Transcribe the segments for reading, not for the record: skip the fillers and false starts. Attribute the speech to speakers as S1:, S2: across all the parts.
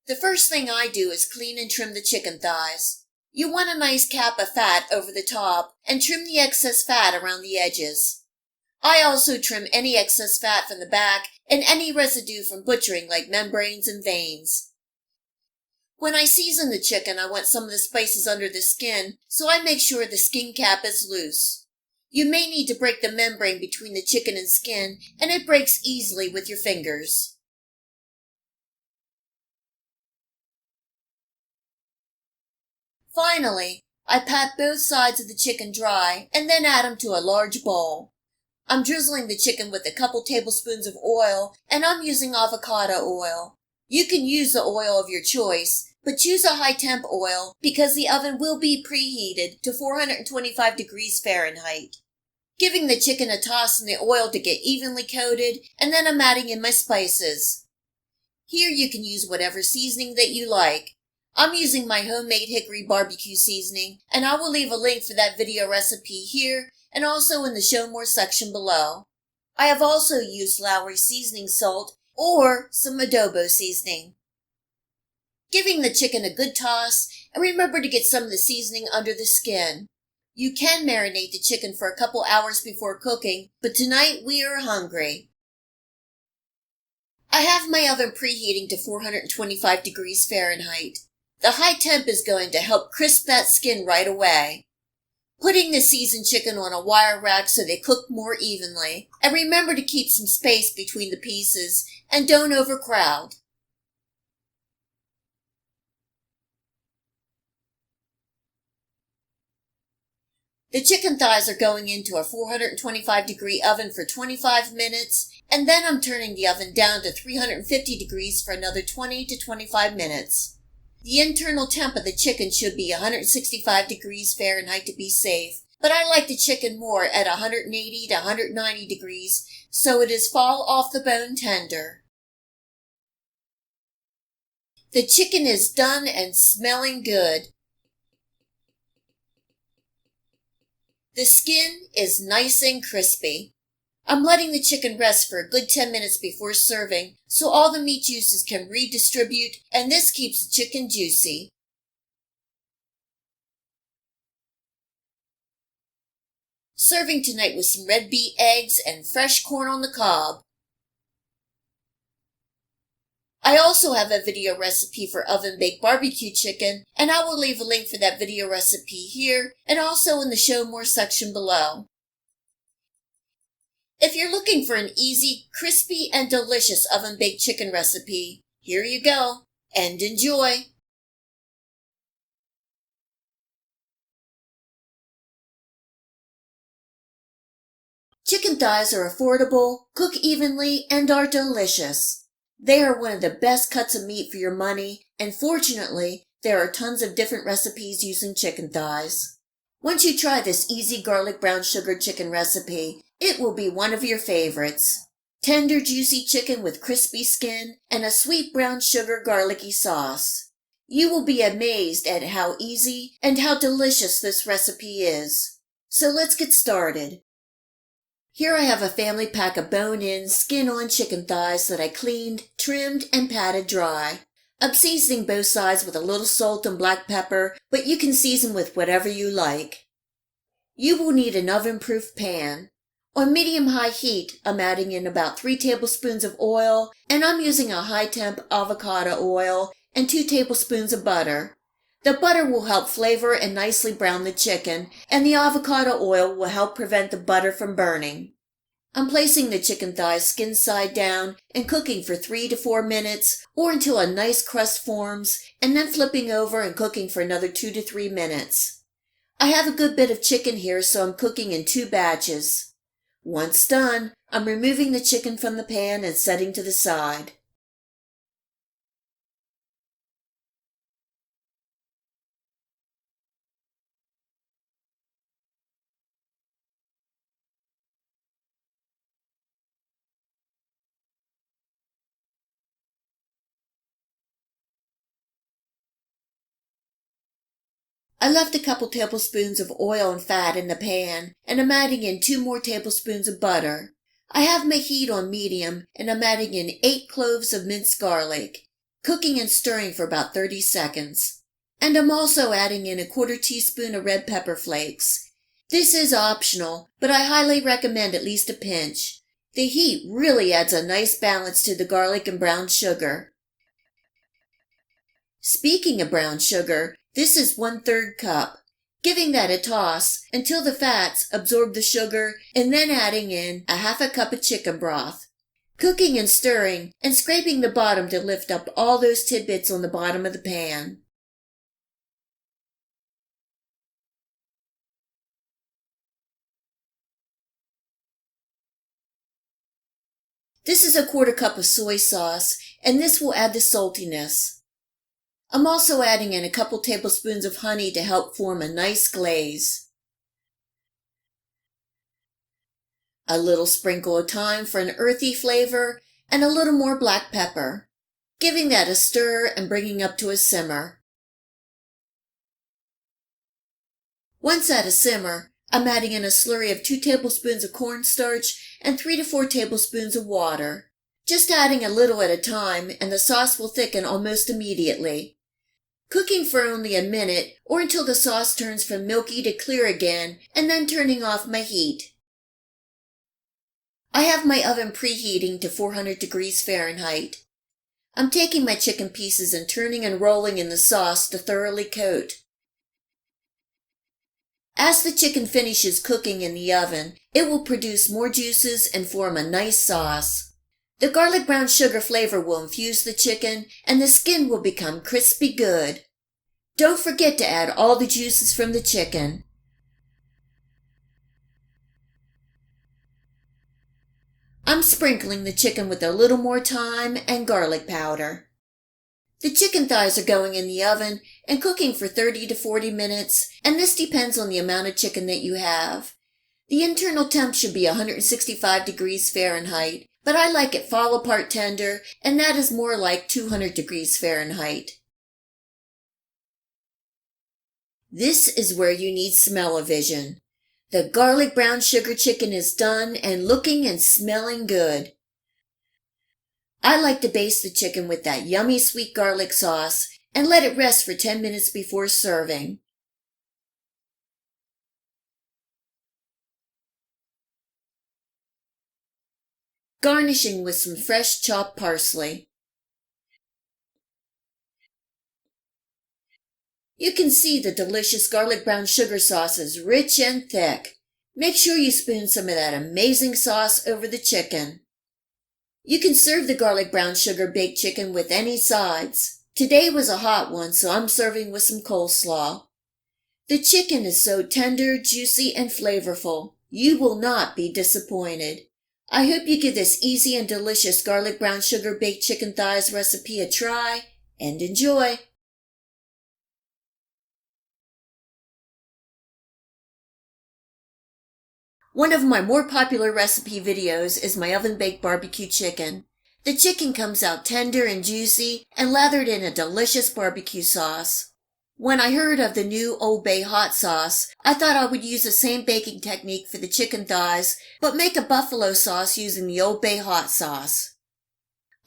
S1: The first thing I do is clean and trim the chicken thighs. You want a nice cap of fat over the top and trim the excess fat around the edges. I also trim any excess fat from the back and any residue from butchering like membranes and veins. When I season the chicken, I want some of the spices under the skin, so I make sure the skin cap is loose. You may need to break the membrane between the chicken and skin, and it breaks easily with your fingers. Finally, I pat both sides of the chicken dry and then add them to a large bowl. I'm drizzling the chicken with a couple tablespoons of oil, and I'm using avocado oil. You can use the oil of your choice, but choose a high temp oil because the oven will be preheated to 425 degrees Fahrenheit. Giving the chicken a toss in the oil to get evenly coated, and then I'm adding in my spices. Here you can use whatever seasoning that you like. I'm using my homemade hickory barbecue seasoning, and I will leave a link for that video recipe here and also in the Show More section below. I have also used Lowry seasoning salt or some adobo seasoning. Giving the chicken a good toss, and remember to get some of the seasoning under the skin. You can marinate the chicken for a couple hours before cooking, but tonight we are hungry. I have my oven preheating to 425 degrees Fahrenheit. The high temp is going to help crisp that skin right away. Putting the seasoned chicken on a wire rack so they cook more evenly, and remember to keep some space between the pieces and don't overcrowd. The chicken thighs are going into a 425 degree oven for 25 minutes, and then I'm turning the oven down to 350 degrees for another 20 to 25 minutes. The internal temp of the chicken should be 165 degrees Fahrenheit to be safe, but I like the chicken more at 180 to 190 degrees so it is fall off the bone tender. The chicken is done and smelling good. The skin is nice and crispy. I'm letting the chicken rest for a good 10 minutes before serving so all the meat juices can redistribute, and this keeps the chicken juicy. Serving tonight with some red beet eggs and fresh corn on the cob. I also have a video recipe for oven-baked barbecue chicken, and I will leave a link for that video recipe here and also in the Show More section below. If you're looking for an easy, crispy, and delicious oven-baked chicken recipe, here you go, and enjoy! Chicken thighs are affordable, cook evenly, and are delicious. They are one of the best cuts of meat for your money, and fortunately, there are tons of different recipes using chicken thighs. Once you try this easy garlic brown sugar chicken recipe, it will be one of your favorites. Tender, juicy chicken with crispy skin and a sweet brown sugar garlicky sauce. You will be amazed at how easy and how delicious this recipe is. So let's get started. Here I have a family pack of bone-in, skin-on chicken thighs that I cleaned, trimmed, and patted dry. I'm seasoning both sides with a little salt and black pepper, but you can season with whatever you like. You will need an oven-proof pan. On medium-high heat, I'm adding in about 3 tablespoons of oil, and I'm using a high-temp avocado oil and 2 tablespoons of butter. The butter will help flavor and nicely brown the chicken, and the avocado oil will help prevent the butter from burning. I'm placing the chicken thighs skin side down and cooking for 3 to 4 minutes or until a nice crust forms, and then flipping over and cooking for another 2 to 3 minutes. I have a good bit of chicken here, so I'm cooking in 2 batches. Once done, I'm removing the chicken from the pan and setting to the side. I left a couple tablespoons of oil and fat in the pan, and I'm adding in 2 more tablespoons of butter. I have my heat on medium, and I'm adding in 8 cloves of minced garlic. cooking and stirring for about 30 seconds. And I'm also adding in a 1/4 teaspoon of red pepper flakes. This is optional, but I highly recommend at least a pinch. The heat really adds a nice balance to the garlic and brown sugar. Speaking of brown sugar, this is 1/3 cup. Giving that a toss until the fats absorb the sugar and then adding in a 1/2 cup of chicken broth. Cooking and stirring and scraping the bottom to lift up all those tidbits on the bottom of the pan. This is a 1/4 cup of soy sauce, and this will add the saltiness. I'm also adding in a couple tablespoons of honey to help form a nice glaze. A little sprinkle of thyme for an earthy flavor, and a little more black pepper. Giving that a stir and bringing up to a simmer. Once at a simmer, I'm adding in a slurry of 2 tablespoons of cornstarch and 3 to 4 tablespoons of water. Just adding a little at a time and the sauce will thicken almost immediately. Cooking for only a minute or until the sauce turns from milky to clear again and then turning off my heat. I have my oven preheating to 400 degrees Fahrenheit. I'm taking my chicken pieces and turning and rolling in the sauce to thoroughly coat. As the chicken finishes cooking in the oven, it will produce more juices and form a nice sauce. The garlic brown sugar flavor will infuse the chicken and the skin will become crispy good. Don't forget to add all the juices from the chicken. I'm sprinkling the chicken with a little more thyme and garlic powder. The chicken thighs are going in the oven and cooking for 30 to 40 minutes, and this depends on the amount of chicken that you have. The internal temp should be 165 degrees Fahrenheit, but I like it fall apart tender, and that is more like 200 degrees Fahrenheit. This is where you need smell-o-vision. The garlic brown sugar chicken is done and looking and smelling good. I like to baste the chicken with that yummy sweet garlic sauce and let it rest for 10 minutes before serving. Garnishing with some fresh chopped parsley. You can see the delicious garlic brown sugar sauce is rich and thick. Make sure you spoon some of that amazing sauce over the chicken. You can serve the garlic brown sugar baked chicken with any sides. Today was a hot one, so I'm serving with some coleslaw. The chicken is so tender, juicy, and flavorful. You will not be disappointed. I hope you give this easy and delicious garlic brown sugar baked chicken thighs recipe a try, and enjoy. One of my more popular recipe videos is my oven-baked barbecue chicken. The chicken comes out tender and juicy and lathered in a delicious barbecue sauce. When I heard of the new Old Bay hot sauce, I thought I would use the same baking technique for the chicken thighs, but make a buffalo sauce using the Old Bay hot sauce.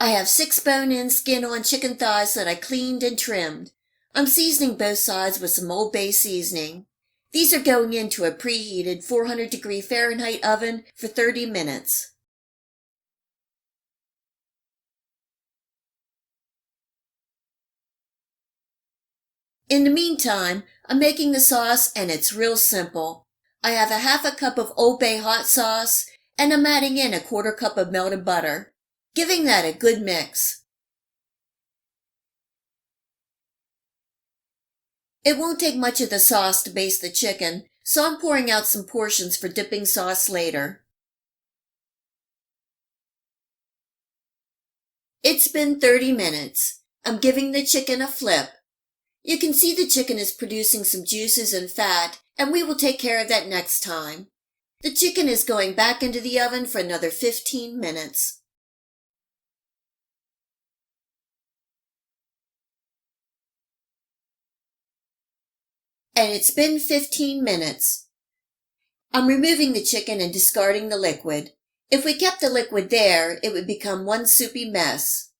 S1: I have 6 bone-in, skin-on chicken thighs that I cleaned and trimmed. I'm seasoning both sides with some Old Bay seasoning. These are going into a preheated 400 degree Fahrenheit oven for 30 minutes. In the meantime, I'm making the sauce and it's real simple. I have a 1/2 cup of Old Bay hot sauce and I'm adding in a 1/4 cup of melted butter, giving that a good mix. It won't take much of the sauce to baste the chicken, so I'm pouring out some portions for dipping sauce later. It's been 30 minutes. I'm giving the chicken a flip. You can see the chicken is producing some juices and fat, and we will take care of that next time. The chicken is going back into the oven for another 15 minutes. And it's been 15 minutes. I'm removing the chicken and discarding the liquid. If we kept the liquid there, it would become one soupy mess.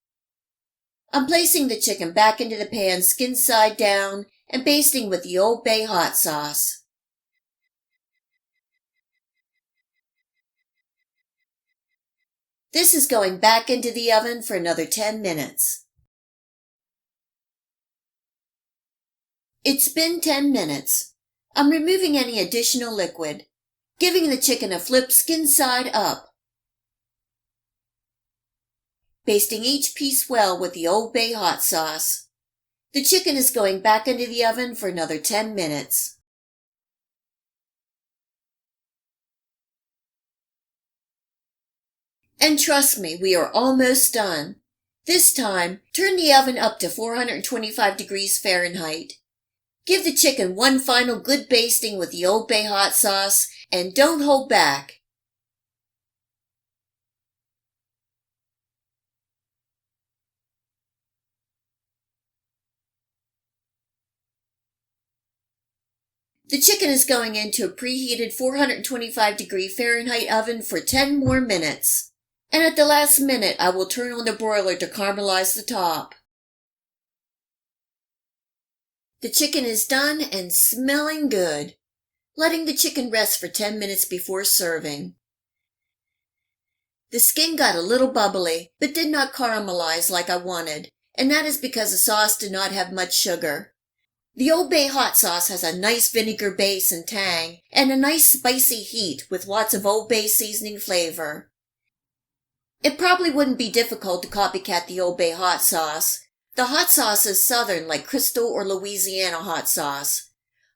S1: I'm placing the chicken back into the pan skin side down and basting with the Old Bay hot sauce. This is going back into the oven for another 10 minutes. It's been 10 minutes. I'm removing any additional liquid, giving the chicken a flip skin side up. Basting each piece well with the Old Bay hot sauce. The chicken is going back into the oven for another 10 minutes. And trust me, we are almost done. This time, turn the oven up to 425 degrees Fahrenheit. Give the chicken one final good basting with the Old Bay hot sauce, and don't hold back. The chicken is going into a preheated 425 degree Fahrenheit oven for 10 more minutes. And at the last minute, I will turn on the broiler to caramelize the top. The chicken is done and smelling good. Letting the chicken rest for 10 minutes before serving. The skin got a little bubbly, but did not caramelize like I wanted, and that is because the sauce did not have much sugar. The Old Bay hot sauce has a nice vinegar base and tang, and a nice spicy heat with lots of Old Bay seasoning flavor. It probably wouldn't be difficult to copycat the Old Bay hot sauce. The hot sauce is southern like Crystal or Louisiana hot sauce.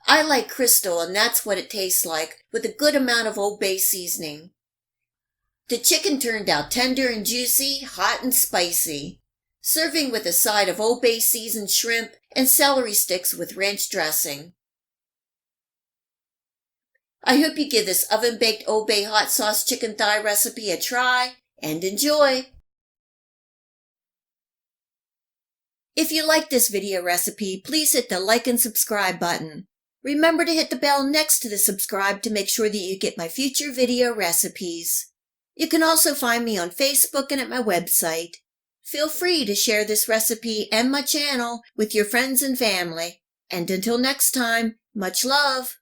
S1: I like Crystal, and that's what it tastes like, with a good amount of Old Bay seasoning. The chicken turned out tender and juicy, hot and spicy. Serving with a side of Old Bay seasoned shrimp and celery sticks with ranch dressing. I hope you give this oven-baked Old Bay hot sauce chicken thigh recipe a try, and enjoy! If you like this video recipe, please hit the like and subscribe button. Remember to hit the bell next to the subscribe to make sure that you get my future video recipes. You can also find me on Facebook and at my website. Feel free to share this recipe and my channel with your friends and family. And until next time, much love!